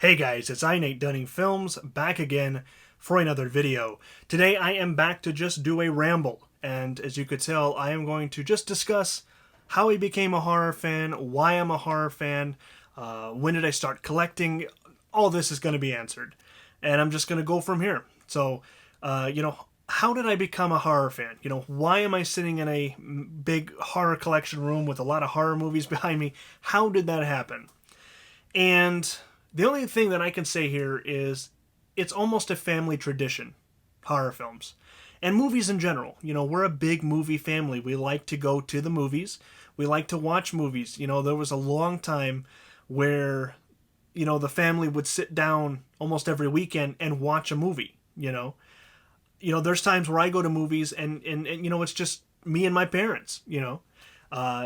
Hey guys, it's NateDunningFilms back again for another video. Today I am back to just do a ramble, and as you could tell, I am going to just discuss how I became a horror fan, why I'm a horror fan, when did I start collecting. All this is going to be answered, and I'm just going to go from here. So, how did I become a horror fan? Why am I sitting in a big horror collection room with a lot of horror movies behind me? How did that happen? And the only thing that I can say here is it's almost a family tradition, horror films. And movies in general. We're a big movie family. We like to go to the movies. We like to watch movies. There was a long time where, the family would sit down almost every weekend and watch a movie, There's times where I go to movies and it's just me and my parents,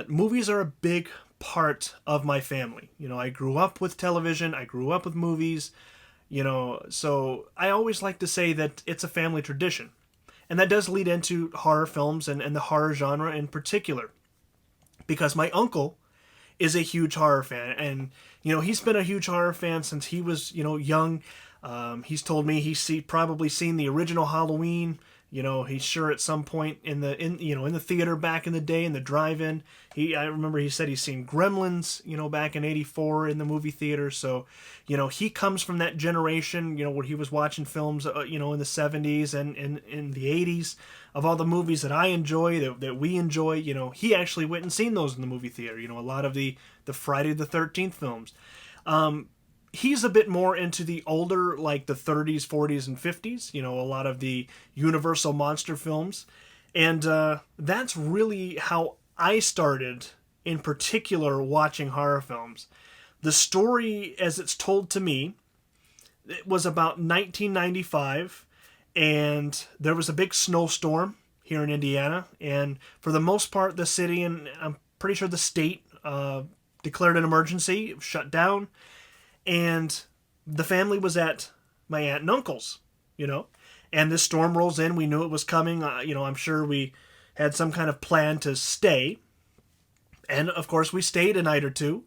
Movies are a big part of my family. I grew up with television, I grew up with movies, so I always like to say that it's a family tradition. And that does lead into horror films and the horror genre in particular. Because my uncle is a huge horror fan, and he's been a huge horror fan since he was young. He's told me he's probably seen the original Halloween. He's sure at some point in the theater back in the day, in the drive-in. I remember he said he's seen Gremlins, back in '84 in the movie theater. So, he comes from that generation, where he was watching films, in the '70s and in the '80s of all the movies that I enjoy, that we enjoy. He actually went and seen those in the movie theater. A lot of the Friday the 13th films. He's a bit more into the older, like the 30s, 40s, and 50s, a lot of the Universal monster films. And that's really how I started, in particular, watching horror films. The story, as it's told to me, it was about 1995, and there was a big snowstorm here in Indiana. And for the most part, the city, and I'm pretty sure the state, declared an emergency, shut down. And the family was at my aunt and uncle's, and this storm rolls in. We knew it was coming. I'm sure we had some kind of plan to stay. And of course, we stayed a night or two.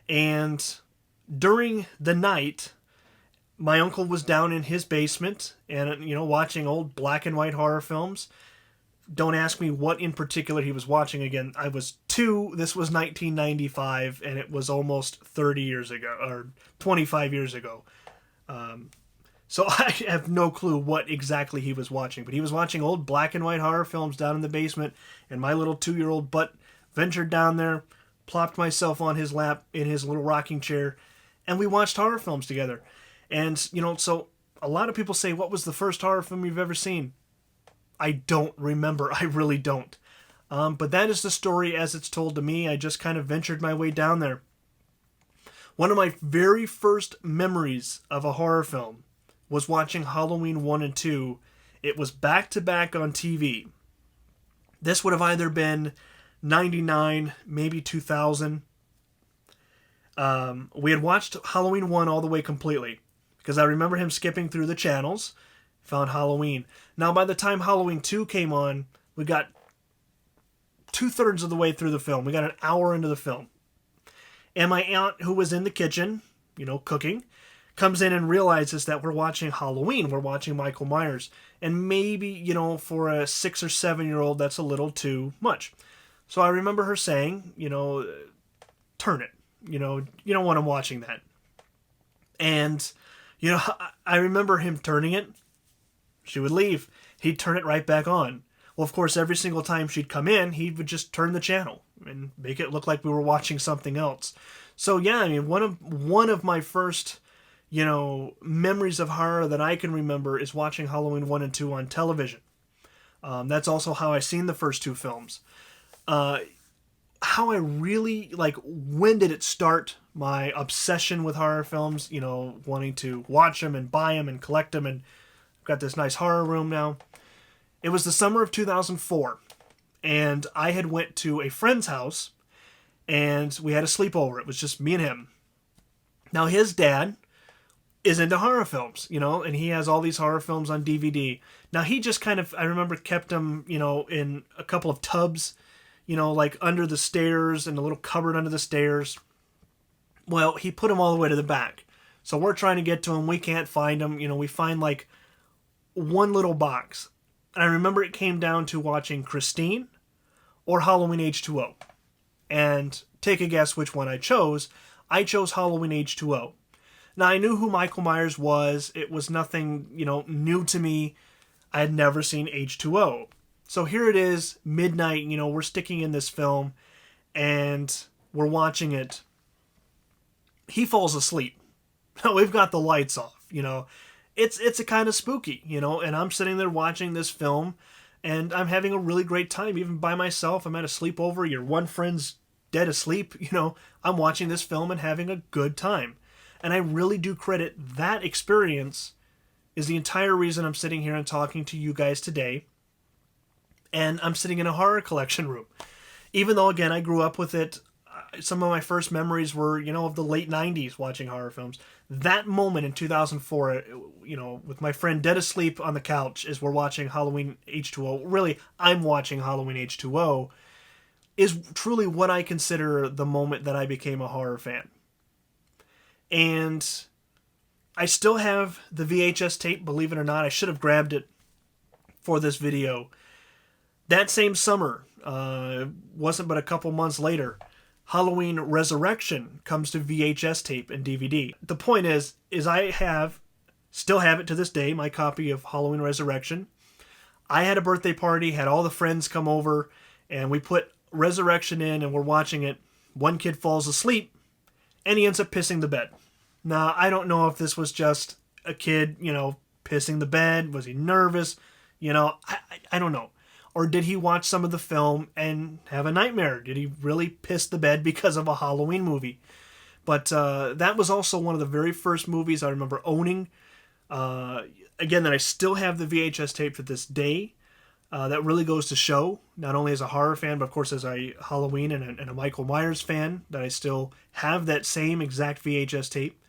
And during the night, my uncle was down in his basement and, watching old black and white horror films. Don't ask me what in particular he was watching. Again, I was 2. This was 1995, and it was almost 30 years ago, or 25 years ago. So I have no clue what exactly he was watching. But he was watching old black and white horror films down in the basement, and my little 2-year-old butt ventured down there, plopped myself on his lap in his little rocking chair, and we watched horror films together. And, so a lot of people say, what was the first horror film you've ever seen? I don't remember. I really don't. But that is the story as it's told to me. I just kind of ventured my way down there. One of my very first memories of a horror film was watching Halloween 1 and 2. It was back-to-back on TV. This would have either been 99, maybe 2000. We had watched Halloween 1 all the way completely, because I remember him skipping through the channels, found Halloween. Now, by the time Halloween 2 came on, we got 2/3 of the way through the film. We got an hour into the film. And my aunt, who was in the kitchen, cooking, comes in and realizes that we're watching Halloween. We're watching Michael Myers. And maybe, for a 6 or 7-year-old, that's a little too much. So I remember her saying, turn it. You don't want him watching that. And, I remember him turning it. She would leave. He'd turn it right back on. Well, of course, every single time she'd come in, he would just turn the channel and make it look like we were watching something else. So, yeah, one of my first, memories of horror that I can remember is watching Halloween 1 and 2 on television. That's also how I seen the first 2 films. How I really, when did it start, my obsession with horror films, wanting to watch them and buy them and collect them, and got this nice horror room now. It was the summer of 2004, and I had went to a friend's house, and we had a sleepover. It was just me and him. Now, his dad is into horror films, and he has all these horror films on DVD. Now, he just kind of, I remember, kept them, in a couple of tubs, like under the stairs, in a little cupboard under the stairs. Well, he put them all the way to the back. So we're trying to get to them. We can't find them. We find like one little box. And I remember it came down to watching Christine or Halloween H2O. And take a guess which one I chose. I chose Halloween H2O. Now, I knew who Michael Myers was. It was nothing, new to me. I had never seen H2O. So here it is, midnight, we're sticking in this film, and we're watching it. He falls asleep. We've got the lights off, It's a kind of spooky, and I'm sitting there watching this film, and I'm having a really great time, even by myself. I'm at a sleepover, your one friend's dead asleep, I'm watching this film and having a good time. And I really do credit that experience is the entire reason I'm sitting here and talking to you guys today. And I'm sitting in a horror collection room. Even though, again, I grew up with it, some of my first memories were, of the late 90s watching horror films. That moment in 2004, with my friend dead asleep on the couch as we're watching Halloween H2O, really, I'm watching Halloween H2O, is truly what I consider the moment that I became a horror fan. And I still have the VHS tape, believe it or not. I should have grabbed it for this video. That same summer, wasn't but a couple months later, Halloween Resurrection comes to VHS tape and DVD. The point is I still have it to this day, my copy of Halloween Resurrection. I had a birthday party, had all the friends come over, and we put Resurrection in, and we're watching it. One kid falls asleep, and he ends up pissing the bed. Now, I don't know if this was just a kid, pissing the bed. Was he nervous? I don't know. Or did he watch some of the film and have a nightmare? Did he really piss the bed because of a Halloween movie? But that was also one of the very first movies I remember owning. Again, that I still have the VHS tape to this day. That really goes to show, not only as a horror fan, but of course as a Halloween and a Michael Myers fan, that I still have that same exact VHS tape.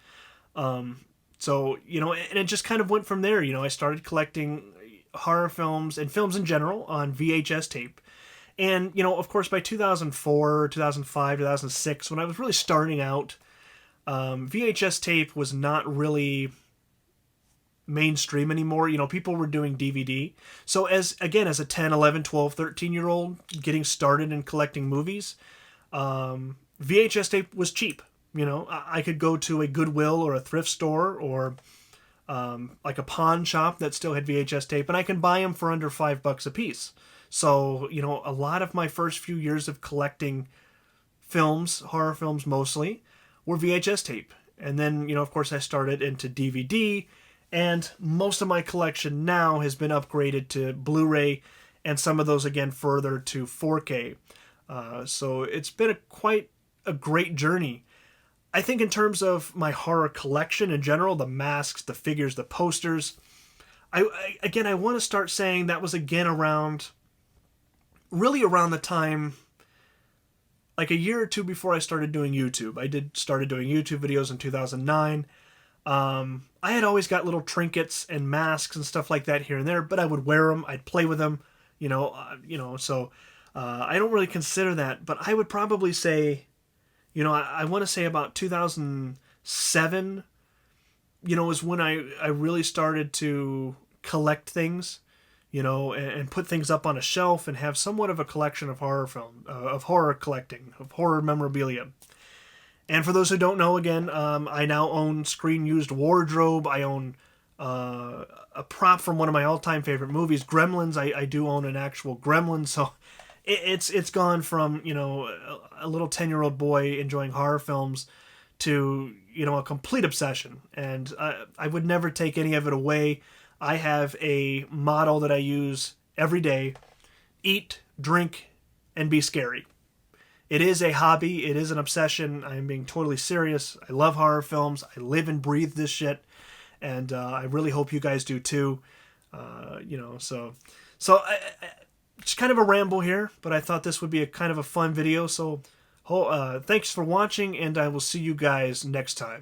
So, and it just kind of went from there. I started collecting horror films and films in general on VHS tape. And, of course, by 2004, 2005, 2006, when I was really starting out, VHS tape was not really mainstream anymore. People were doing DVD. So as a 10, 11, 12, 13-year-old getting started in collecting movies, VHS tape was cheap. I could go to a Goodwill or a thrift store or like a pawn shop that still had VHS tape, and I can buy them for under $5 a piece. So, a lot of my first few years of collecting films, horror films mostly, were VHS tape. And then, of course, I started into DVD, and most of my collection now has been upgraded to Blu-ray, and some of those, again, further to 4K. So it's been quite a great journey. I think in terms of my horror collection in general, the masks, the figures, the posters, I want to start saying that was again around the time, like a year or two before I started doing YouTube. I started doing YouTube videos in 2009. I had always got little trinkets and masks and stuff like that here and there, but I would wear them, I'd play with them, so I don't really consider that, but I would probably say, I want to say about 2007, is when I really started to collect things, and put things up on a shelf and have somewhat of a collection of horror collecting, of horror memorabilia. And for those who don't know, again, I now own screen-used wardrobe. I own a prop from one of my all-time favorite movies, Gremlins. I do own an actual Gremlin, so it's gone from, a little 10-year-old boy enjoying horror films to, a complete obsession. And I would never take any of it away. I have a motto that I use every day: eat, drink, and be scary. It is a hobby. It is an obsession. I am being totally serious. I love horror films. I live and breathe this shit. And I really hope you guys do too. So it's kind of a ramble here, but I thought this would be a kind of a fun video. So thanks for watching, and I will see you guys next time.